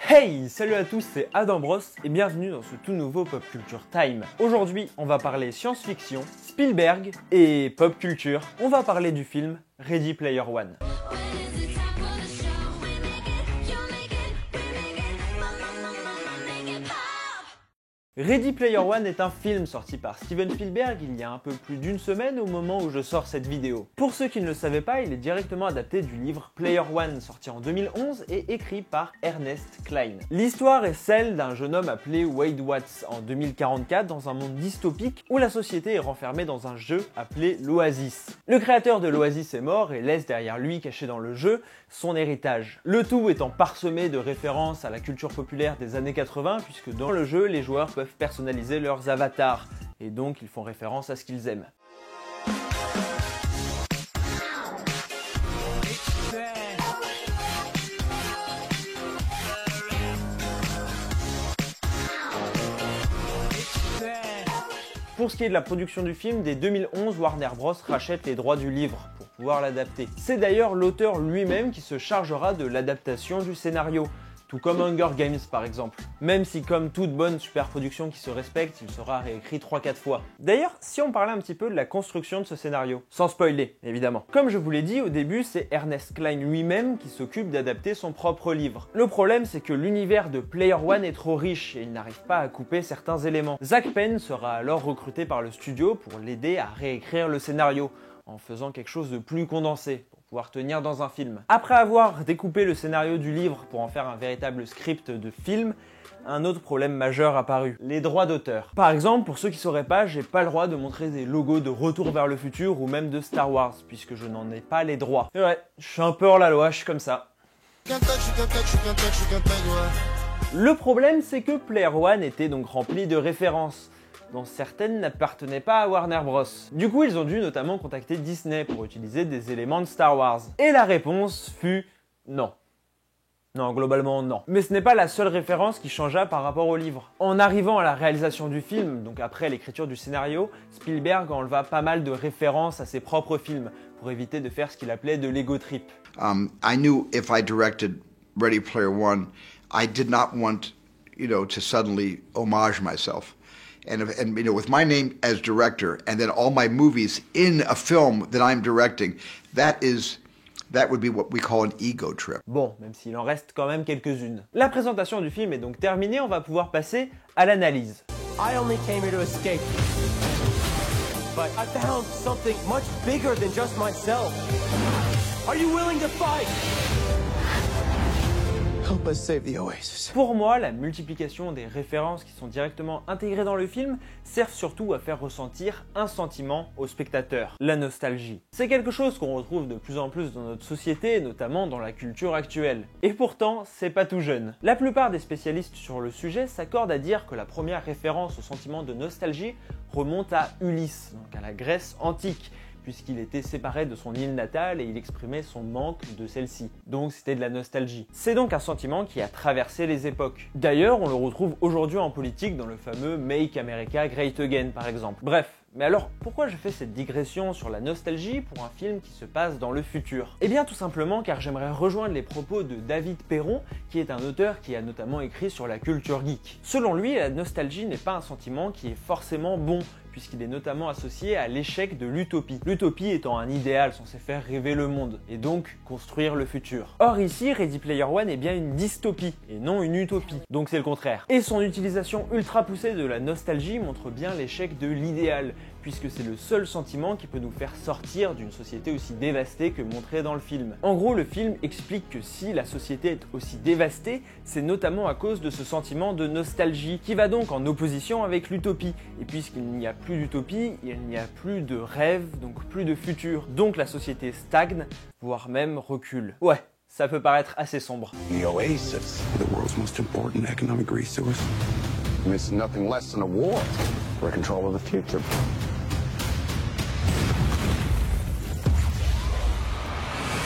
Hey, salut à tous, c'est Adam Bros et bienvenue dans ce tout nouveau Pop Culture Time. Aujourd'hui, on va parler science-fiction, Spielberg et pop culture. On va parler du film Ready Player One. Ready Player One est un film sorti par Steven Spielberg il y a un peu plus d'une semaine au moment où je sors cette vidéo. Pour ceux qui ne le savaient pas, il est directement adapté du livre Player One sorti en 2011 et écrit par Ernest Cline. L'histoire est celle d'un jeune homme appelé Wade Watts en 2044 dans un monde dystopique où la société est renfermée dans un jeu appelé l'Oasis. Le créateur de l'Oasis est mort et laisse derrière lui, caché dans le jeu, son héritage. Le tout étant parsemé de références à la culture populaire des années 80 puisque dans le jeu, les joueurs peuvent personnaliser leurs avatars et donc ils font référence à ce qu'ils aiment. Pour ce qui est de la production du film, dès 2011, Warner Bros rachète les droits du livre pour pouvoir l'adapter. C'est d'ailleurs l'auteur lui-même qui se chargera de l'adaptation du scénario. Tout comme Hunger Games par exemple. Même si comme toute bonne superproduction qui se respecte, il sera réécrit 3-4 fois. D'ailleurs, si on parlait un petit peu de la construction de ce scénario, sans spoiler évidemment. Comme je vous l'ai dit au début, c'est Ernest Cline lui-même qui s'occupe d'adapter son propre livre. Le problème c'est que l'univers de Player One est trop riche et il n'arrive pas à couper certains éléments. Zach Penn sera alors recruté par le studio pour l'aider à réécrire le scénario, en faisant quelque chose de plus condensé, pour pouvoir tenir dans un film. Après avoir découpé le scénario du livre pour en faire un véritable script de film, un autre problème majeur apparut, les droits d'auteur. Par exemple, pour ceux qui sauraient pas, j'ai pas le droit de montrer des logos de Retour vers le futur ou même de Star Wars, puisque je n'en ai pas les droits. C'est vrai, je suis un peu hors la loi, je suis comme ça. Le problème, c'est que Player One était donc rempli de références, dont certaines n'appartenaient pas à Warner Bros. Du coup, ils ont dû notamment contacter Disney pour utiliser des éléments de Star Wars. Et la réponse fut non. Non, globalement non. Mais ce n'est pas la seule référence qui changea par rapport au livre. En arrivant à la réalisation du film, donc après l'écriture du scénario, Spielberg enleva pas mal de références à ses propres films, pour éviter de faire ce qu'il appelait de l'ego trip. I knew if I directed Ready Player One, I did not want, to suddenly homage myself. And with my name as director, and then all my movies in a film that I'm directing, that would be what we call an ego trip. Bon, même s'il en reste quand même quelques-unes. La présentation du film est donc terminée, on va pouvoir passer à l'analyse. I only came here to escape, but I found something much bigger than just myself. Are you willing to fight? Help us save the Oasis. Pour moi, la multiplication des références qui sont directement intégrées dans le film servent surtout à faire ressentir un sentiment au spectateur, la nostalgie. C'est quelque chose qu'on retrouve de plus en plus dans notre société, notamment dans la culture actuelle. Et pourtant, c'est pas tout jeune. La plupart des spécialistes sur le sujet s'accordent à dire que la première référence au sentiment de nostalgie remonte à Ulysse, donc à la Grèce antique, puisqu'il était séparé de son île natale et il exprimait son manque de celle-ci. Donc c'était de la nostalgie. C'est donc un sentiment qui a traversé les époques. D'ailleurs, on le retrouve aujourd'hui en politique dans le fameux Make America Great Again par exemple. Bref, mais alors pourquoi je fais cette digression sur la nostalgie pour un film qui se passe dans le futur? Eh bien tout simplement car j'aimerais rejoindre les propos de David Perron, qui est un auteur qui a notamment écrit sur la culture geek. Selon lui, la nostalgie n'est pas un sentiment qui est forcément bon, puisqu'il est notamment associé à l'échec de l'utopie. L'utopie étant un idéal censé faire rêver le monde, et donc construire le futur. Or ici, Ready Player One est bien une dystopie, et non une utopie, donc c'est le contraire. Et son utilisation ultra poussée de la nostalgie montre bien l'échec de l'idéal, puisque c'est le seul sentiment qui peut nous faire sortir d'une société aussi dévastée que montrée dans le film. En gros, le film explique que si la société est aussi dévastée, c'est notamment à cause de ce sentiment de nostalgie, qui va donc en opposition avec l'utopie. Et puisqu'il n'y a plus d'utopie, il n'y a plus de rêve, donc plus de futur. Donc la société stagne, voire même recule. Ouais, ça peut paraître assez sombre. The Oasis, the world's most important economic resource. It's nothing less than a war for control of the future.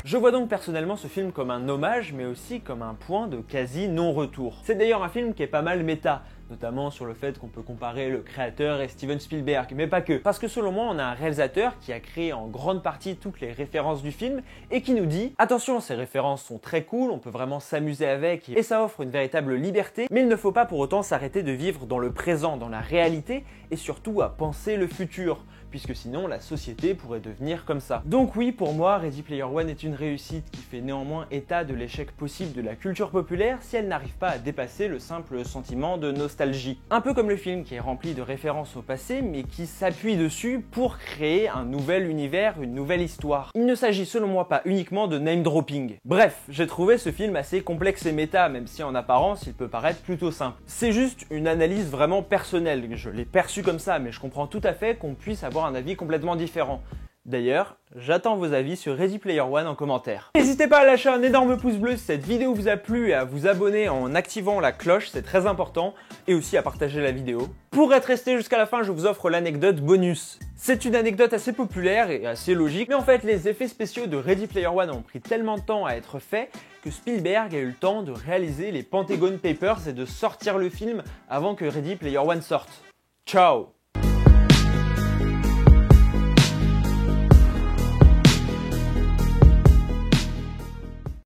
Je vois donc personnellement ce film comme un hommage, mais aussi comme un point de quasi non-retour. C'est d'ailleurs un film qui est pas mal méta, notamment sur le fait qu'on peut comparer le créateur et Steven Spielberg, mais pas que. Parce que selon moi, on a un réalisateur qui a créé en grande partie toutes les références du film et qui nous dit « Attention, ces références sont très cool, on peut vraiment s'amuser avec et ça offre une véritable liberté, mais il ne faut pas pour autant s'arrêter de vivre dans le présent, dans la réalité et surtout à penser le futur. » puisque sinon la société pourrait devenir comme ça. Donc oui, pour moi, Ready Player One est une réussite qui fait néanmoins état de l'échec possible de la culture populaire si elle n'arrive pas à dépasser le simple sentiment de nostalgie. Un peu comme le film qui est rempli de références au passé, mais qui s'appuie dessus pour créer un nouvel univers, une nouvelle histoire. Il ne s'agit selon moi pas uniquement de name dropping. Bref, j'ai trouvé ce film assez complexe et méta, même si en apparence il peut paraître plutôt simple. C'est juste une analyse vraiment personnelle, je l'ai perçu comme ça, mais je comprends tout à fait qu'on puisse avoir un avis complètement différent. D'ailleurs, j'attends vos avis sur Ready Player One en commentaire. N'hésitez pas à lâcher un énorme pouce bleu si cette vidéo vous a plu et à vous abonner en activant la cloche, c'est très important, et aussi à partager la vidéo. Pour être resté jusqu'à la fin, je vous offre l'anecdote bonus. C'est une anecdote assez populaire et assez logique, mais en fait les effets spéciaux de Ready Player One ont pris tellement de temps à être faits que Spielberg a eu le temps de réaliser les Pentagon Papers et de sortir le film avant que Ready Player One sorte. Ciao!